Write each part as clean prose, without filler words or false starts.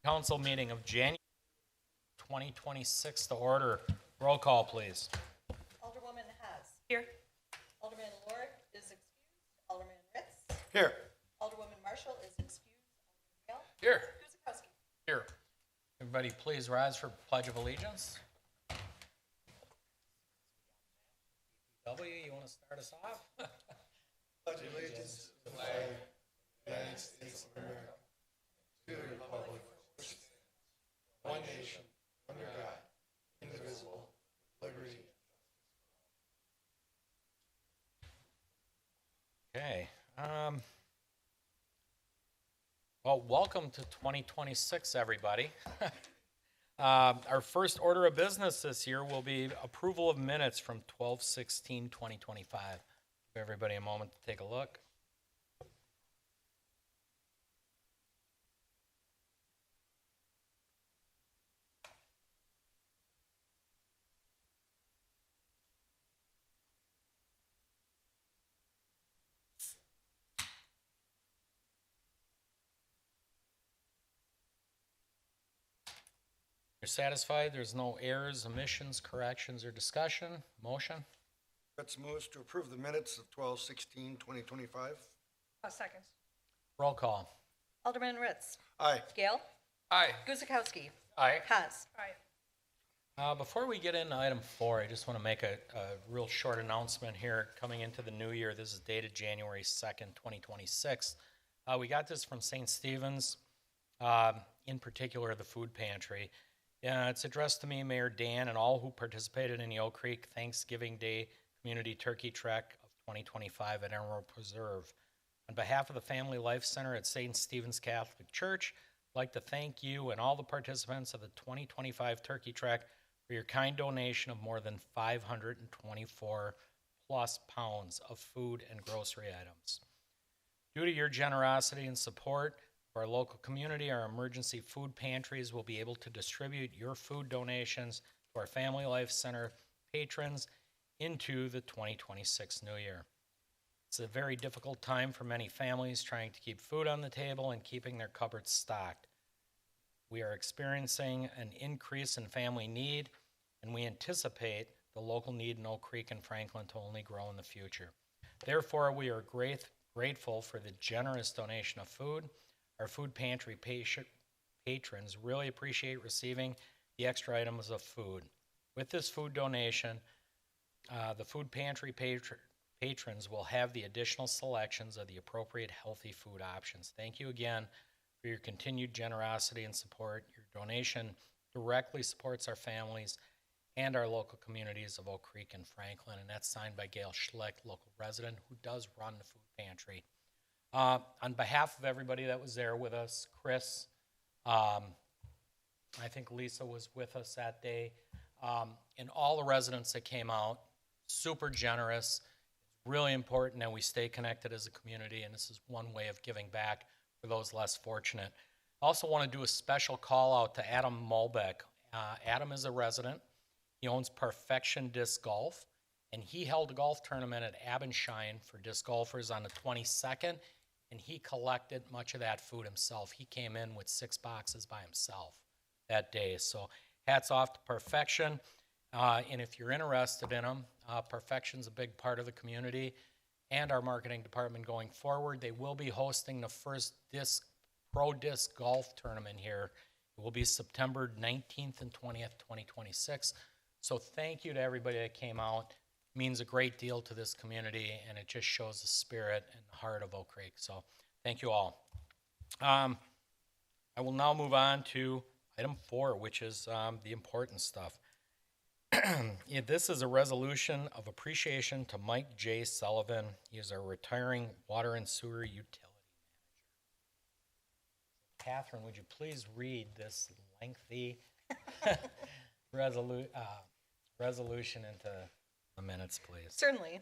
Council meeting of January 2026 to order. Roll call, please. Alderwoman Haas. Here. Alderman Lord is excused. Alderman Ritz. Here. Alderwoman Marshall is excused. Alderman Here. Gale. Guzekowski. Here. Everybody please rise for Pledge of Allegiance. W, you want to start us off? Pledge allegiance to the flag of the United States of America, to the republic for which it stands, one nation, under God, indivisible, with liberty and Okay. Well, welcome to 2026, everybody. Our first order of business this year will be approval of minutes from 12/16/2025. Give everybody a moment to take a look. You're satisfied? There's no errors, omissions, corrections, or discussion? Motion? Ritz moves to approve the minutes of 12/16/2025. Seconds. Roll call. Alderman Ritz. Aye. Gale. Aye. Guzekowski. Aye. Haas. Aye. Before we get into item 4, I just want to make a real short announcement here coming into the new year. This is dated January 2nd, 2026. We got this from St. Stephen's, in particular the food pantry. It's addressed to me, Mayor Dan, and all who participated in the Oak Creek Thanksgiving Day Community Turkey Trek of 2025 at Emerald Preserve. On behalf of the Family Life Center at St. Stephen's Catholic Church, I'd like to thank you and all the participants of the 2025 Turkey Trek for your kind donation of more than 524 plus pounds of food and grocery items. Due to your generosity and support of our local community, our emergency food pantries will be able to distribute your food donations to our Family Life Center patrons into the 2026 new year. It's a very difficult time for many families trying to keep food on the table and keeping their cupboards stocked. We are experiencing an increase in family need, and we anticipate the local need in Oak Creek and Franklin to only grow in the future. Therefore, we are grateful for the generous donation of food. Our food pantry patrons really appreciate receiving the extra items of food. With this food donation, the food pantry patrons will have the additional selections of the appropriate healthy food options. Thank you again for your continued generosity and support. Your donation directly supports our families and our local communities of Oak Creek and Franklin, and that's signed by Gail Schlick, local resident who does run the food pantry. On behalf of everybody that was there with us, Chris, I think Lisa was with us that day, and all the residents that came out, super generous. It's really important that we stay connected as a community, and this is one way of giving back for those less fortunate. I also want to do a special call out to Adam Molbeck. Adam is a resident. He owns Perfection Disc Golf, and he held a golf tournament at Abendschein for disc golfers on the 22nd, and he collected much of that food himself. He came in with 6 boxes by himself that day. So hats off to Perfection. And if you're interested in them, Perfection's a big part of the community and our marketing department going forward. They will be hosting the first pro disc golf tournament here. It will be September 19th and 20th, 2026. So thank you to everybody that came out. It means a great deal to this community, and it just shows the spirit and the heart of Oak Creek. So thank you all. I will now move on to item 4, which is the important stuff. This is a resolution of appreciation to Mike J. Sullivan. He is our retiring water and sewer utility manager. Catherine, would you please read this lengthy resolution into the minutes, please? Certainly.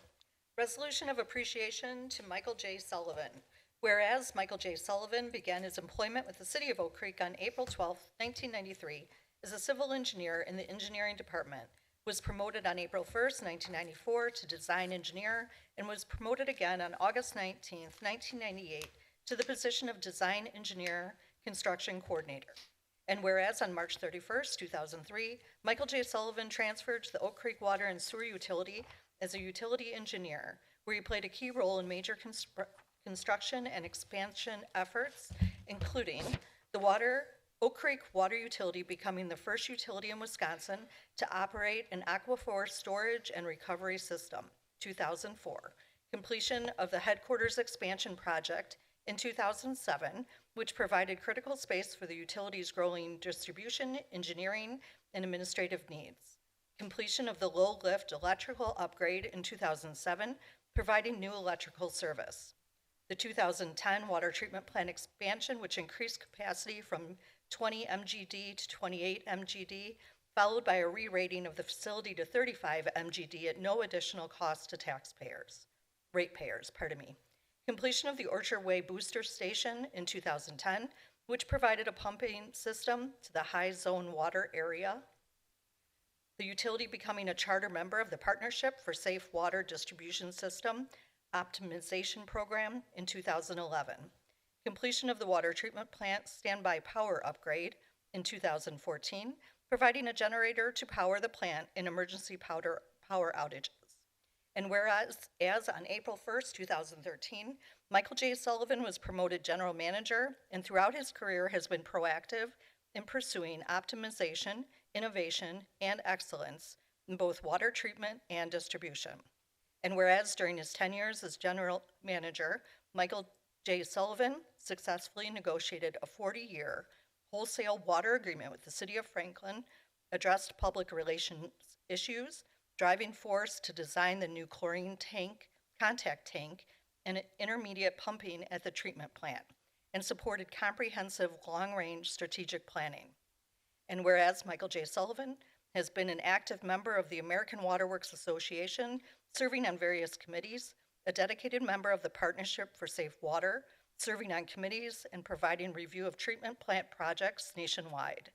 Resolution of appreciation to Michael J. Sullivan. Whereas Michael J. Sullivan began his employment with the City of Oak Creek on April 12, 1993, as a civil engineer in the engineering department, was promoted on April 1st, 1994 to design engineer, and was promoted again on August 19th, 1998 to the position of design engineer construction coordinator. And whereas on March 31st, 2003, Michael J. Sullivan transferred to the Oak Creek Water and Sewer Utility as a utility engineer, where he played a key role in major construction and expansion efforts, including the Oak Creek Water Utility becoming the first utility in Wisconsin to operate an aquifer storage and recovery system, 2004. Completion of the headquarters expansion project in 2007, which provided critical space for the utility's growing distribution, engineering, and administrative needs. Completion of the low-lift electrical upgrade in 2007, providing new electrical service. The 2010 water treatment plant expansion, which increased capacity from 20 MGD to 28 MGD, followed by a re-rating of the facility to 35 MGD at no additional cost to ratepayers. Completion of the Orchard Way Booster Station in 2010, which provided a pumping system to the high zone water area. The utility becoming a charter member of the Partnership for Safe Water Distribution System Optimization Program in 2011. Completion of the water treatment plant standby power upgrade in 2014, providing a generator to power the plant in emergency power outages. And whereas, as on April 1st, 2013, Michael J. Sullivan was promoted general manager and throughout his career has been proactive in pursuing optimization, innovation, and excellence in both water treatment and distribution. And whereas during his 10 years as general manager, Michael J. Sullivan successfully negotiated a 40-year wholesale water agreement with the City of Franklin, addressed public relations issues, driving force to design the new chlorine contact tank, and intermediate pumping at the treatment plant, and supported comprehensive long-range strategic planning. And whereas Michael J. Sullivan has been an active member of the American Water Works Association, serving on various committees, a dedicated member of the Partnership for Safe Water, serving on committees and providing review of treatment plant projects nationwide,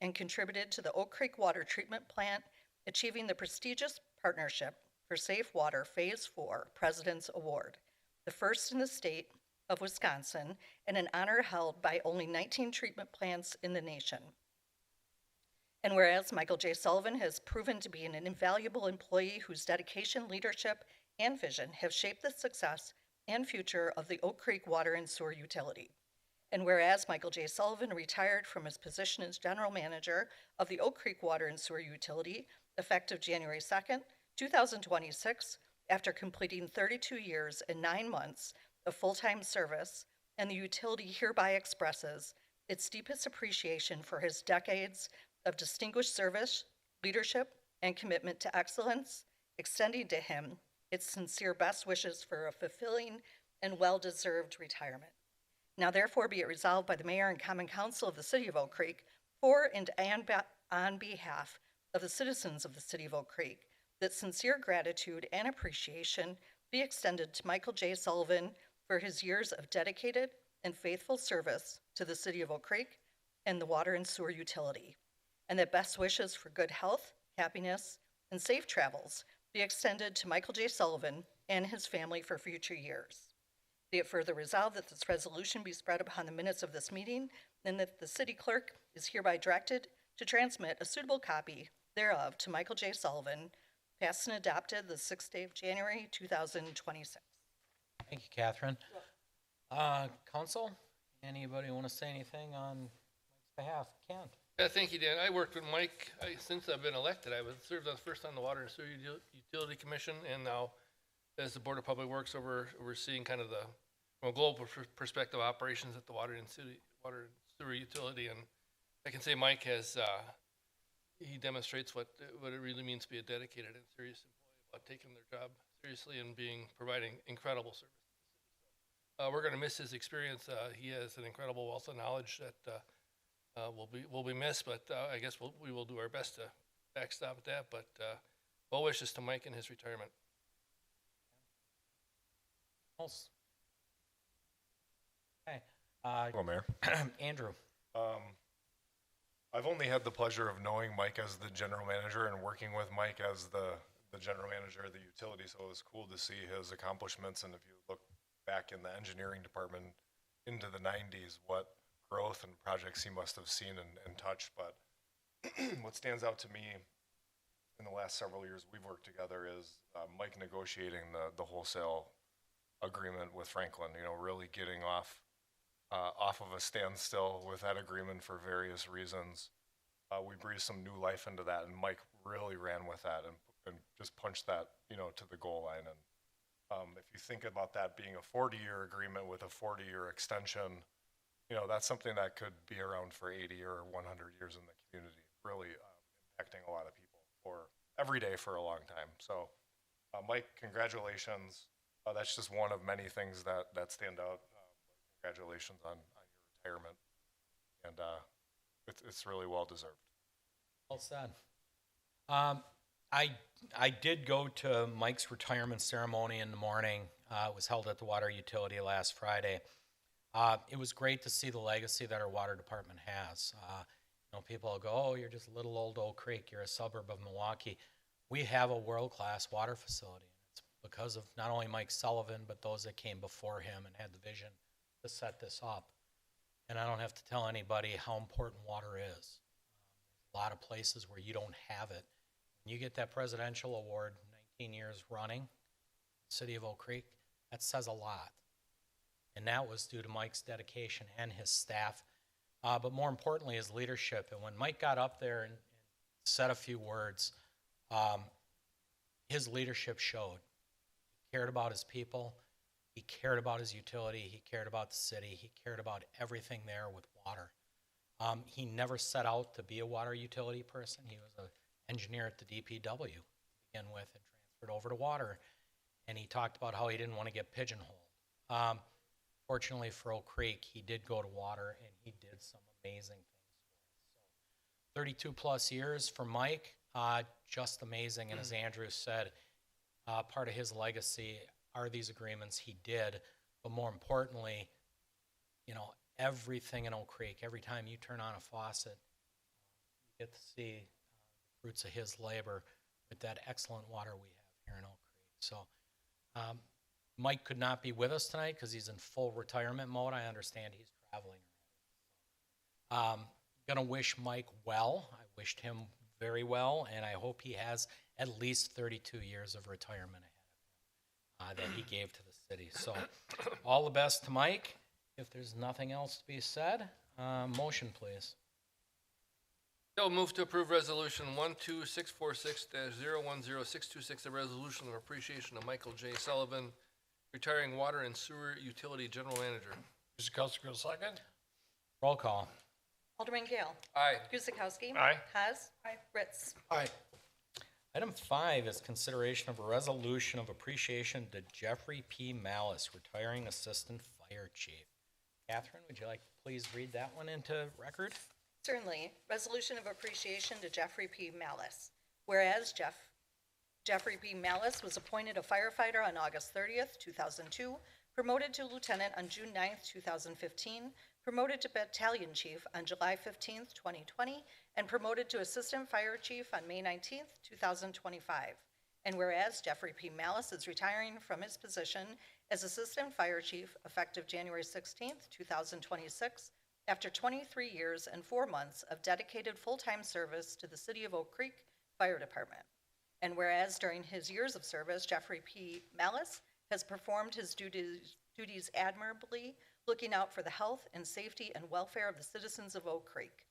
and contributed to the Oak Creek Water Treatment Plant, achieving the prestigious Partnership for Safe Water Phase 4 President's Award, the first in the state of Wisconsin, and an honor held by only 19 treatment plants in the nation. And whereas Michael J. Sullivan has proven to be an invaluable employee whose dedication, leadership, and vision have shaped the success and future of the Oak Creek Water and Sewer Utility. And whereas Michael J. Sullivan retired from his position as general manager of the Oak Creek Water and Sewer Utility effective January 2nd, 2026, after completing 32 years and 9 months of full-time service, and the utility hereby expresses its deepest appreciation for his decades of distinguished service, leadership, and commitment to excellence, extending to him its sincere best wishes for a fulfilling and well-deserved retirement. Now therefore be it resolved by the Mayor and Common Council of the City of Oak Creek, for and on behalf of the citizens of the City of Oak Creek, that sincere gratitude and appreciation be extended to Michael J. Sullivan for his years of dedicated and faithful service to the City of Oak Creek and the Water and Sewer Utility, and that best wishes for good health, happiness, and safe travels be extended to Michael J. Sullivan and his family for future years. Be it further resolved that this resolution be spread upon the minutes of this meeting, and that the city clerk is hereby directed to transmit a suitable copy thereof to Michael J. Sullivan, passed and adopted the 6th day of January, 2026. Thank you, Catherine. Council, anybody want to say anything on Mike's behalf? Kent? Yeah, thank you, Dan. I worked with Mike since I've been elected. I served as first on the Water and Sewer Utility Commission, and now as the Board of Public Works overseeing kind of the from a global perspective operations at the Water and Sewer Utility. And I can say Mike has he demonstrates what it really means to be a dedicated and serious employee about taking their job seriously and providing incredible service. We're going to miss his experience. He has an incredible wealth of knowledge that will be missed, but I guess we will do our best to backstop that. But well wishes to Mike in his retirement. Else? Okay. Hello, Mayor. Andrew. I've only had the pleasure of knowing Mike as the general manager and working with Mike as the general manager of the utility, so it was cool to see his accomplishments. And if you look back in the engineering department into the 90s, what growth and projects he must have seen and touched. But what stands out to me in the last several years we've worked together is Mike negotiating the wholesale agreement with Franklin. You know, really getting off of a standstill with that agreement for various reasons. We breathed some new life into that, and Mike really ran with that and just punched that, you know, to the goal line. And if you think about that being a 40-year agreement with a 40-year extension, you know, that's something that could be around for 80 or 100 years in the community, really impacting a lot of people for every day for a long time. So, Mike, congratulations. That's just one of many things that stand out. Congratulations on your retirement, and it's really well deserved. Well said. I did go to Mike's retirement ceremony in the morning. It was held at the water utility last Friday. It was great to see the legacy that our water department has. You know, people will go, "Oh, you're just little old Oak Creek. You're a suburb of Milwaukee." We have a world-class water facility. It's because of not only Mike Sullivan, but those that came before him and had the vision to set this up. And I don't have to tell anybody how important water is. A lot of places where you don't have it. When you get that presidential award 19 years running, City of Oak Creek, that says a lot. And that was due to Mike's dedication and his staff, but more importantly, his leadership. And when Mike got up there and said a few words, his leadership showed. He cared about his people. He cared about his utility. He cared about the city. He cared about everything there with water. He never set out to be a water utility person. He was an engineer at the DPW to begin with and transferred over to water. And he talked about how he didn't want to get pigeonholed. Fortunately for Oak Creek, he did go to water and he did some amazing things for us. So 32 plus years for Mike, just amazing. And as Andrew said, part of his legacy are these agreements he did, but more importantly, you know, everything in Oak Creek, every time you turn on a faucet, you get to see the fruits of his labor with that excellent water we have here in Oak Creek. So Mike could not be with us tonight because he's in full retirement mode. I understand he's traveling. Gonna wish Mike well. I wished him very well, and I hope he has at least 32 years of retirement ahead of him that he gave to the city. So all the best to Mike. If there's nothing else to be said, motion please. Bill, move to approve resolution 12646-010626, a resolution of appreciation of Michael J. Sullivan, retiring water and sewer utility general manager. Guzekowski, second. Roll call. Alderman Gale. Aye. Guzekowski. Aye. Haas. Aye. Ritz. Aye. Item 5 is consideration of a resolution of appreciation to Jeffrey P. Malice, retiring assistant fire chief. Catherine, would you like to please read that one into record? Certainly. Resolution of appreciation to Jeffrey P. Malice. Whereas Jeffrey P. Malice was appointed a firefighter on August 30th, 2002, promoted to lieutenant on June 9th, 2015, promoted to battalion chief on July 15th, 2020, and promoted to assistant fire chief on May 19th, 2025. And whereas Jeffrey P. Malice is retiring from his position as assistant fire chief effective January 16th, 2026, after 23 years and 4 months of dedicated full-time service to the City of Oak Creek Fire Department. And whereas during his years of service, Jeffrey P. Malice has performed his duties admirably, looking out for the health and safety and welfare of the citizens of Oak Creek.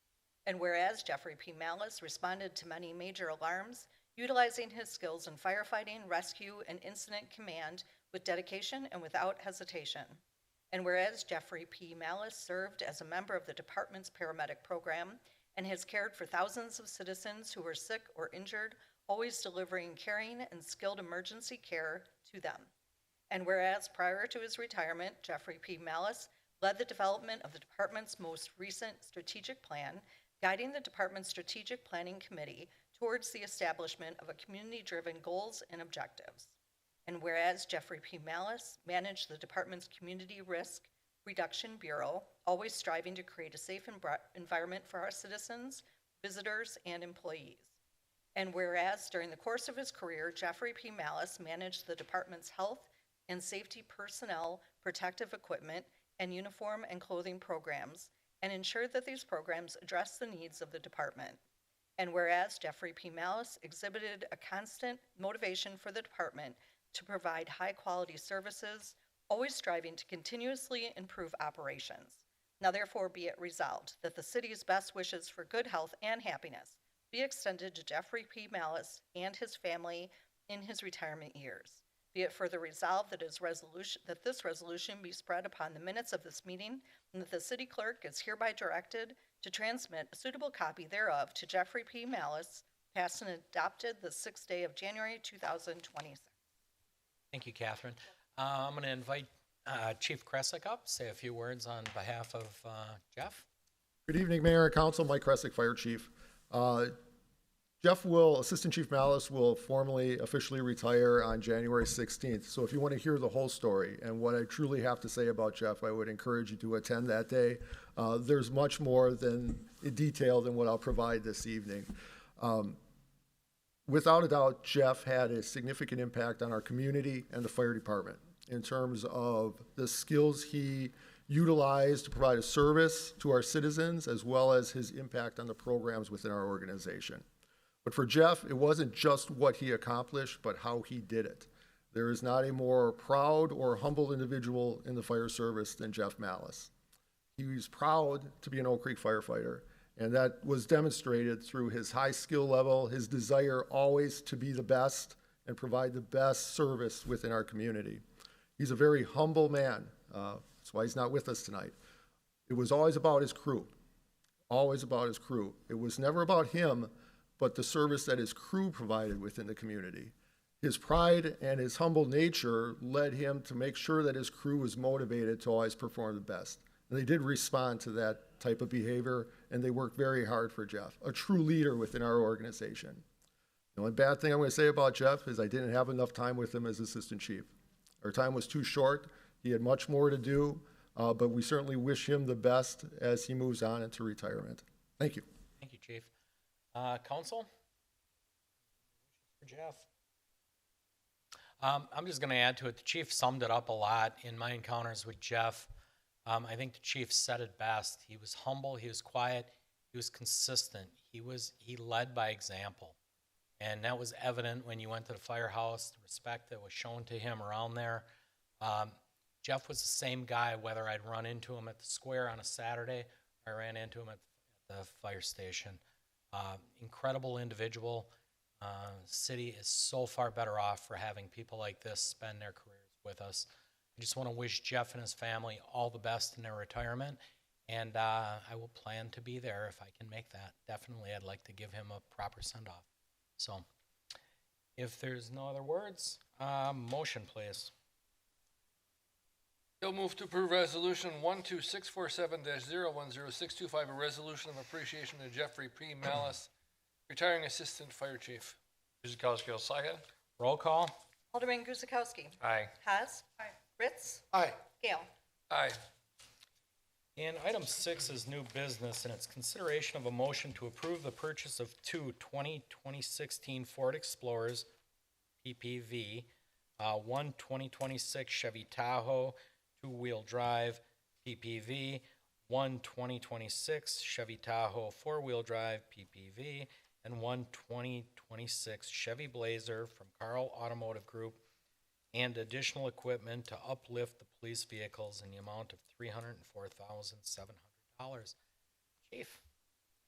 And whereas Jeffrey P. Malice responded to many major alarms, utilizing his skills in firefighting, rescue, and incident command with dedication and without hesitation. And whereas Jeffrey P. Malice served as a member of the department's paramedic program and has cared for thousands of citizens who were sick or injured, always delivering caring and skilled emergency care to them. And whereas prior to his retirement, Jeffrey P. Malice led the development of the department's most recent strategic plan, guiding the department's strategic planning committee towards the establishment of a community-driven goals and objectives. And whereas Jeffrey P. Malice managed the department's Community Risk Reduction Bureau, always striving to create a safe environment for our citizens, visitors, and employees. And whereas during the course of his career, Jeffrey P. Malice managed the department's health and safety personnel, protective equipment, and uniform and clothing programs, and ensure that these programs address the needs of the department. And whereas Jeffrey P. Malice exhibited a constant motivation for the department to provide high-quality services, always striving to continuously improve operations. Now therefore be it resolved that the city's best wishes for good health and happiness be extended to Jeffrey P. Malice and his family in his retirement years. Be it further resolved that this resolution be spread upon the minutes of this meeting, and that the city clerk is hereby directed to transmit a suitable copy thereof to Jeffrey P. Malice, passed and adopted the 6th day of January 2026. Thank you, Catherine. I'm going to invite Chief Kresick up, say a few words on behalf of Jeff. Good evening, Mayor and Council. Mike Kresick, Fire Chief. Assistant Chief Malice will formally, officially retire on January 16th. So if you want to hear the whole story and what I truly have to say about Jeff, I would encourage you to attend that day. There's much more than detail than what I'll provide this evening. Without a doubt, Jeff had a significant impact on our community and the fire department in terms of the skills he utilized to provide a service to our citizens, as well as his impact on the programs within our organization. But for Jeff, it wasn't just what he accomplished, but how he did it. There is not a more proud or humble individual in the fire service than Jeff Malice. He was proud to be an Oak Creek firefighter, and that was demonstrated through his high skill level, his desire always to be the best and provide the best service within our community. He's a very humble man. That's why he's not with us tonight. It was always about his crew, always about his crew. It was never about him, but the service that his crew provided within the community. His pride and his humble nature led him to make sure that his crew was motivated to always perform the best. And they did respond to that type of behavior, and they worked very hard for Jeff, a true leader within our organization. The only bad thing I'm going to say about Jeff is I didn't have enough time with him as assistant chief. Our time was too short. He had much more to do, but we certainly wish him the best as he moves on into retirement. Thank you. Thank you, Chief. Council? For Jeff. I'm just going to add to it. The chief summed it up a lot in my encounters with Jeff. I think the chief said it best. He was humble, he was quiet, he was consistent. He led by example. And that was evident when you went to the firehouse, the respect that was shown to him around there. Jeff was the same guy, whether I'd run into him at the square on a Saturday or I ran into him at the fire station. Incredible individual. City is so far better off for having people like this spend their careers with us. I just want to wish Jeff and his family all the best in their retirement, and I will plan to be there if I can make that. Definitely, I'd like to give him a proper send-off. So, if there's no other words, motion, please. You'll move to approve resolution 12647-010625, a resolution of appreciation to Jeffrey P. Malice, retiring assistant fire chief. Guzekowski will second. Roll call. Alderman Guzekowski. Aye. Haas. Aye. Ritz. Aye. Gale. Aye. And item 6 is new business, and it's consideration of a motion to approve the purchase of two 2016 Ford Explorers PPV, one 2026 Chevy Tahoe two-wheel drive PPV, one 2026 Chevy Tahoe four-wheel drive PPV, and one 2026 Chevy Blazer from Carl Automotive Group, and additional equipment to uplift the police vehicles in the amount of $304,700. Chief.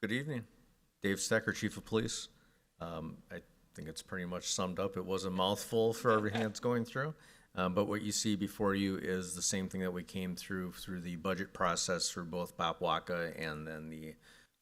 Good evening. Dave Stecker, Chief of Police. I think it's pretty much summed up. It was a mouthful for everything that's going through. But what you see before you is the same thing that we came through the budget process for both BOP-WACA and then the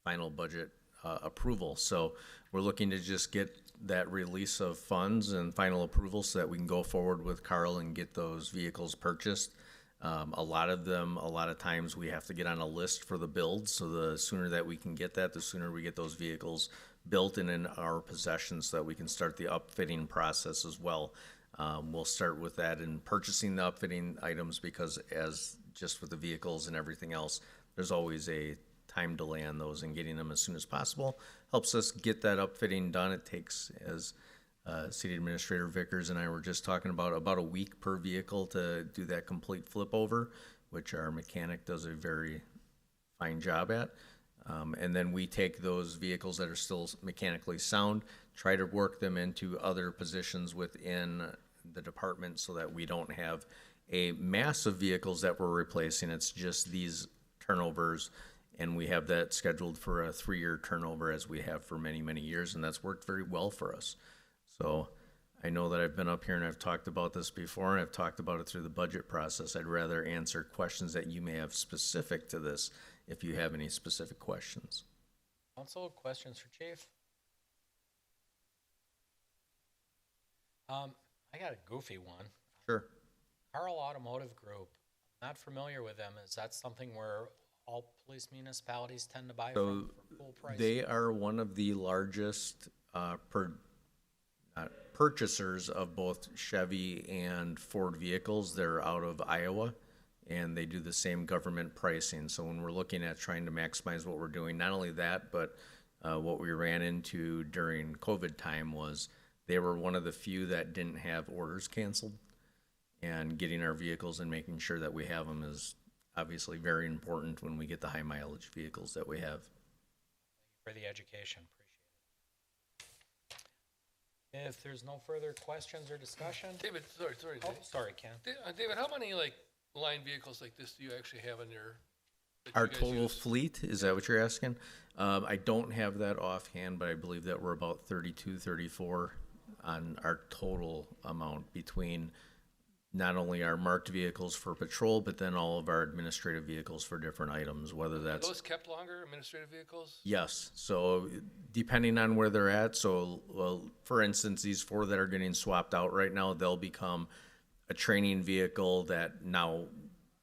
final budget approval. So we're looking to just get that release of funds and final approval so that we can go forward with Carl and get those vehicles purchased. A lot of times we have to get on a list for the build. So the sooner that we can get that, the sooner we get those vehicles built and in our possession so that we can start the upfitting process as well. We'll start with that and purchasing the upfitting items because as just with the vehicles and everything else, there's always a time delay on those, and getting them as soon as possible helps us get that upfitting done. It takes, as City Administrator Vickers and I were just talking about a week per vehicle to do that complete flip over, which our mechanic does a very fine job at. And then we take those vehicles that are still mechanically sound, try to work them into other positions within the department so that we don't have a mass of vehicles that we're replacing. It's just these turnovers, and we have that scheduled for a 3-year turnover as we have for many, many years, and that's worked very well for us. So I know that I've been up here and I've talked about this before, and I've talked about it through the budget process. I'd rather answer questions that you may have specific to this if you have any specific questions. Council, questions for Chief? I got a goofy one. Sure. Carl Automotive Group, not familiar with them. Is that something where all police municipalities tend to buy So from for full price? they are one of the largest purchasers of both Chevy and Ford vehicles. They're out of Iowa, and they do the same government pricing. So when we're looking at trying to maximize what we're doing, not only that, but what we ran into during COVID time was they were one of the few that didn't have orders canceled. And getting our vehicles and making sure that we have them is obviously very important when we get the high mileage vehicles that we have. For the education, appreciate it. If there's no further questions or discussion, David, sorry, oh, Dave. sorry, Ken. David, how many like line vehicles like this do you actually have in your? that Our you guys total use? fleet, is that what you're asking? I don't have that offhand, but I believe that we're about 32, 34 on our total amount between not only our marked vehicles for patrol, but then all of our administrative vehicles for different items, whether Are that's. those kept longer, administrative vehicles? Yes, so depending on where they're at, so, well, for instance, these 4 that are getting swapped out right now, they'll become a training vehicle that now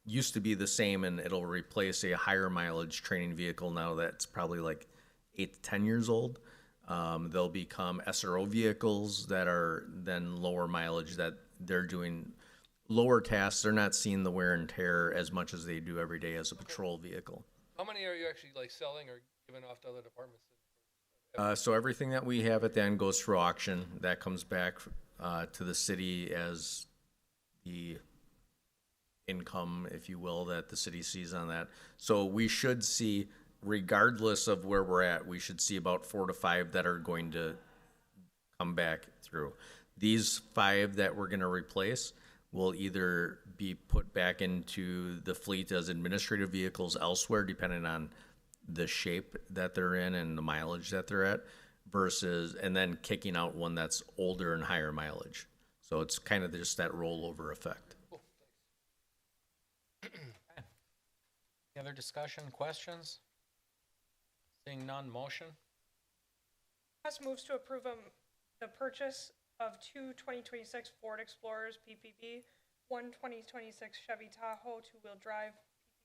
used to be the same, and it'll replace a higher mileage training vehicle now that's probably like 8 to 10 years old. They'll become SRO vehicles that are then lower mileage, that they're doing lower tasks. They're not seeing the wear and tear as much as they do every day as a patrol vehicle. How many are you actually like selling or giving off to other departments? So everything that we have at the end goes through auction. That comes back to the city as the income, if you will, that the city sees on that. So we should see, regardless of where we're at, we should see about 4 to 5 that are going to come back through. These 5 that we're going to replace will either be put back into the fleet as administrative vehicles elsewhere, depending on the shape that they're in and the mileage that they're at, versus, and then kicking out one that's older and higher mileage. So it's kind of just that rollover effect. Any other discussion, questions? Seeing none, motion? House moves to approve the purchase of 2 2026 Ford Explorers PPV, 1 2026 Chevy Tahoe two-wheel drive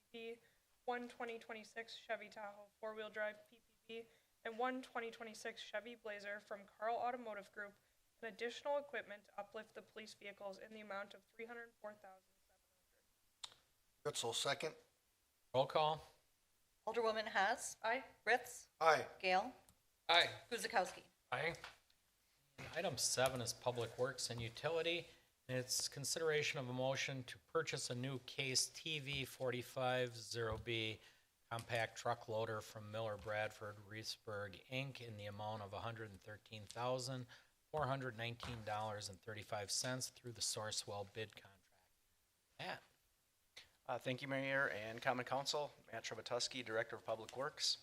PPV, 1 2026 Chevy Tahoe four-wheel drive PPV, and 1 2026 Chevy Blazer from Carl Automotive Group, and additional equipment to uplift the police vehicles in the amount of $304,700. Gritzel, second. Roll call? Alderwoman Haas. Aye. Ritz. Aye. Gale. Aye. Guzekowski. Aye. Item 7 is Public Works and Utility. It's consideration of a motion to purchase a new Case TV 450B compact truck loader from Miller Bradford Reesburg, Inc. in the amount of $113,419.35 through the Sourcewell bid contract. Matt? Thank you, Mayor and Common Council. Matt Trubatuski, Director of Public Works.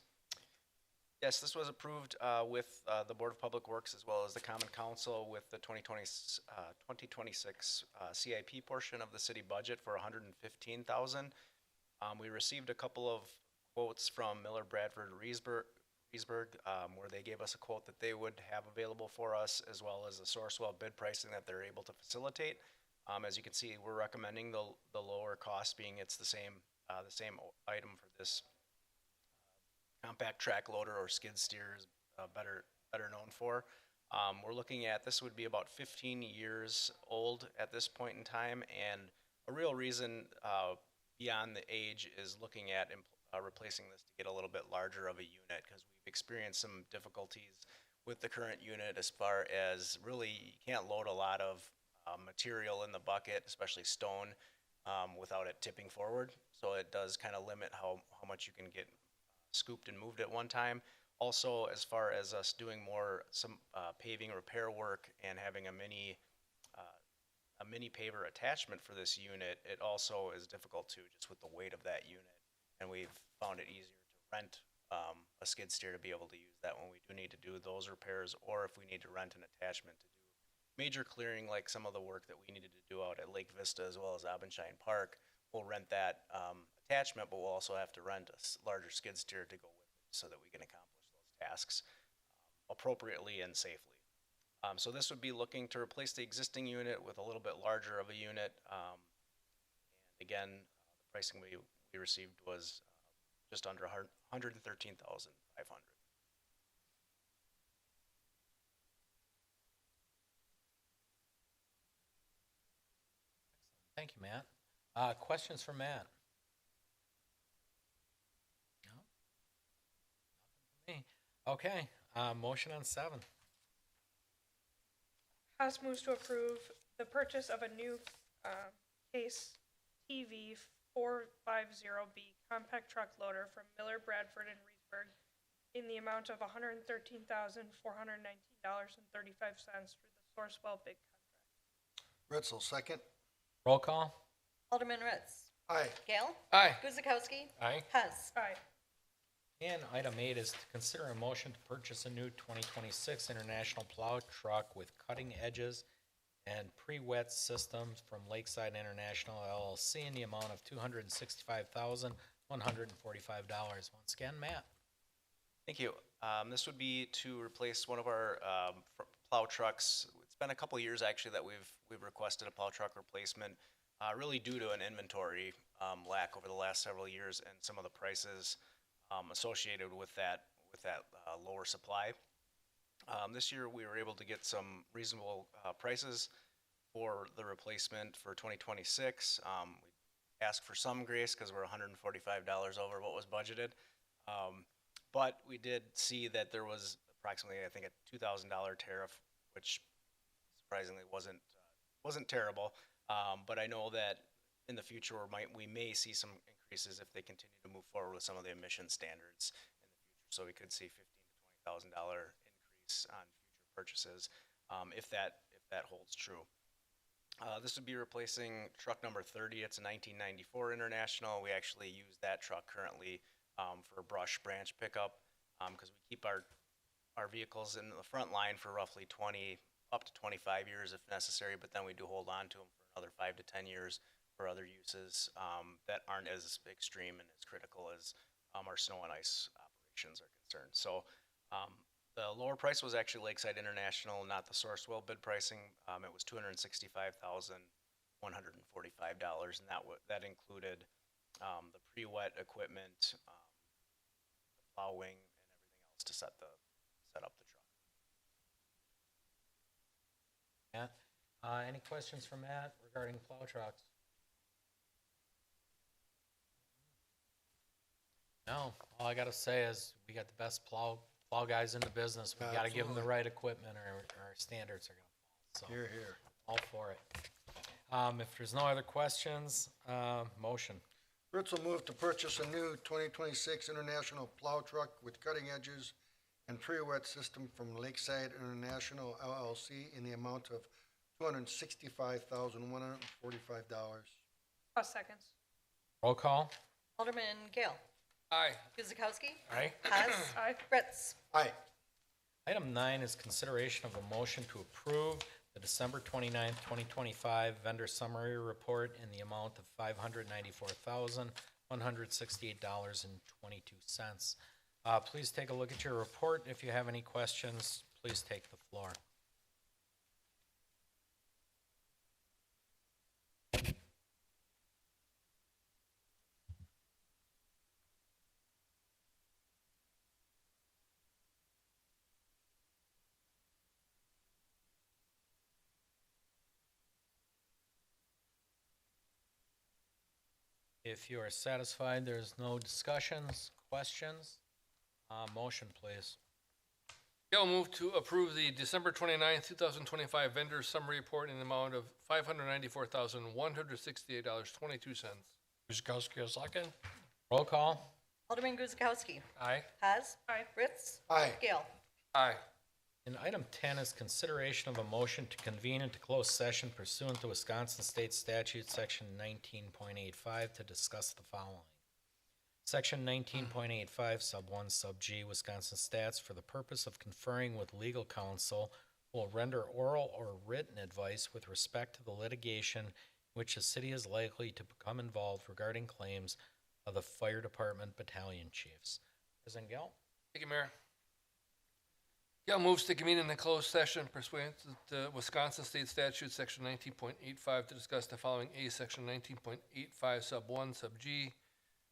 Yes, this was approved with the Board of Public Works as well as the Common Council with the 2026 CIP portion of the city budget for $115,000. We received a couple of quotes from Miller Bradford Reesburg, where they gave us a quote that they would have available for us, as well as the Sourcewell bid pricing that they're able to facilitate. As you can see, we're recommending the lower cost, being it's the same item for this compact track loader, or skid steer is better known for. We're looking at, this would be about 15 years old at this point in time, and a real reason beyond the age is looking at replacing this to get a little bit larger of a unit, because we've experienced some difficulties with the current unit as far as really you can't load a lot of material in the bucket, especially stone, without it tipping forward. So it does kind of limit how much you can get scooped and moved at one time. Also, as far as us doing some paving repair work and having a mini paver attachment for this unit, it also is difficult too, just with the weight of that unit. And we've found it easier to rent a skid steer to be able to use that when we do need to do those repairs, or if we need to rent an attachment to do major clearing, like some of the work that we needed to do out at Lake Vista as well as Abendschein Park. We'll rent that attachment, but we'll also have to rent a larger skid steer to go with it so that we can accomplish those tasks appropriately and safely. So this would be looking to replace the existing unit with a little bit larger of a unit. And again, the pricing we received was just under $113,500. Thank you, Matt. Questions for Matt? No? Nothing for me. Okay, motion on 7. Haas moves to approve the purchase of a new Case TV 450B compact truck loader from Miller, Bradford, and Reedsburg in the amount of $113,419.35 through the Sourcewell bid contract. Ritzel, second. Roll call? Alderman Ritz. Aye. Gale. Aye. Guzekowski. Aye. Hess. Aye. And item 8 is to consider a motion to purchase a new 2026 International plow truck with cutting edges and pre-wet systems from Lakeside International LLC in the amount of $265,145. Once again, Matt. Thank you. This would be to replace one of our plow trucks. It's been a couple of years actually that we've requested a plow truck replacement, really due to an inventory lack over the last several years and some of the prices associated with that lower supply. This year we were able to get some reasonable prices for the replacement for 2026. We asked for some grace because we're $145 over what was budgeted. But we did see that there was approximately, I think, a $2,000 tariff, which surprisingly wasn't terrible. But I know that in the future we may see some increases if they continue to move forward with some of the emission standards in the future. So we could see $15,000 to $20,000 increase on future purchases if that holds true. This would be replacing truck number 30. It's a 1994 International. We actually use that truck currently for brush branch pickup because we keep our vehicles in the front line for roughly 20 up to 25 years if necessary, but then we do hold on to them for another 5 to 10 years for other uses that aren't as extreme and as critical as our snow and ice operations are concerned. So the lower price was actually Lakeside International, not the Sourcewell bid pricing. It was $265,145, and that included the pre-wet equipment, the plowing, and everything else to set up the truck. Matt, any questions for Matt regarding plow trucks? No, all I gotta say is we got the best plow guys in the business. We gotta give them the right equipment or our standards are gonna fall. So, Here, here. all for it. If there's no other questions, motion. Ritzel moved to purchase a new 2026 International plow truck with cutting edges and pre-wet system from Lakeside International LLC in the amount of $265,145. Haas seconds. Roll call? Alderman Gale. Aye. Guzekowski. Aye. Hess. Aye. Ritz. Aye. Item 9 is consideration of a motion to approve the December 29th, 2025 vendor summary report in the amount of $594,168.22. Please take a look at your report. If you have any questions, please take the floor. If you are satisfied, there's no discussions, questions, motion, please. Gail move to approve the December 29th, 2025 vendor summary report in the amount of $594,168.22. Guzekowski, a second. Roll call? Alderman Guzekowski. Aye. Haas. Aye. Ritz. Aye. Gale. Aye. And item 10 is consideration of a motion to convene into closed session pursuant to Wisconsin State Statute, Section 19.85, to discuss the following. Section 19.85, Sub 1, Sub G, Wisconsin Stats, for the purpose of conferring with legal counsel, will render oral or written advice with respect to the litigation in which the city is likely to become involved regarding claims of the fire department battalion chiefs. President Gale? Thank you, Mayor. Gail moves to convene in a closed session pursuant to Wisconsin State Statute, Section 19.85, to discuss the following. A, Section 19.85, Sub 1, Sub G,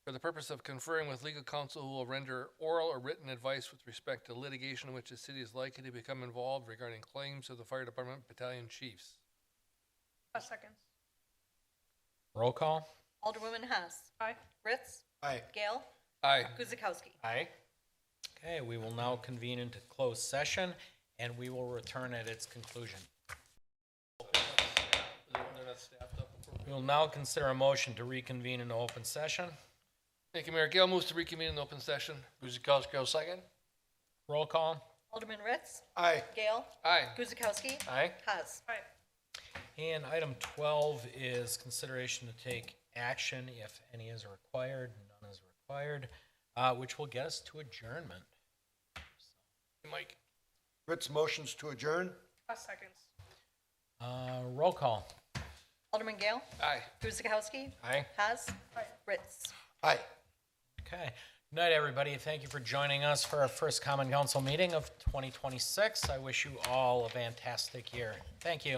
for the purpose of conferring with legal counsel who will render oral or written advice with respect to litigation in which the city is likely to become involved regarding claims of the fire department battalion chiefs. Seconds. Roll call? Alderwoman Haas. Aye. Ritz. Aye. Gale. Aye. Guzekowski. Aye. Okay, we will now convene into closed session, and we will return at its conclusion. We will now consider a motion to reconvene in open session. Thank you, Mayor. Gail moves to reconvene in open session. Guzekowski, second. Roll call? Alderman Ritz. Aye. Gale. Aye. Guzekowski. Aye. Haas. Aye. And item 12 is consideration to take action, if any is required, none is required, which will get us to adjournment. Mike. Ritz motions to adjourn? Seconds. Roll call? Alderman Gale. Aye. Guzekowski. Aye. Haas. Aye. Ritz. Aye. Okay. Good night, everybody. Thank you for joining us for our first Common Council meeting of 2026. I wish you all a fantastic year. Thank you.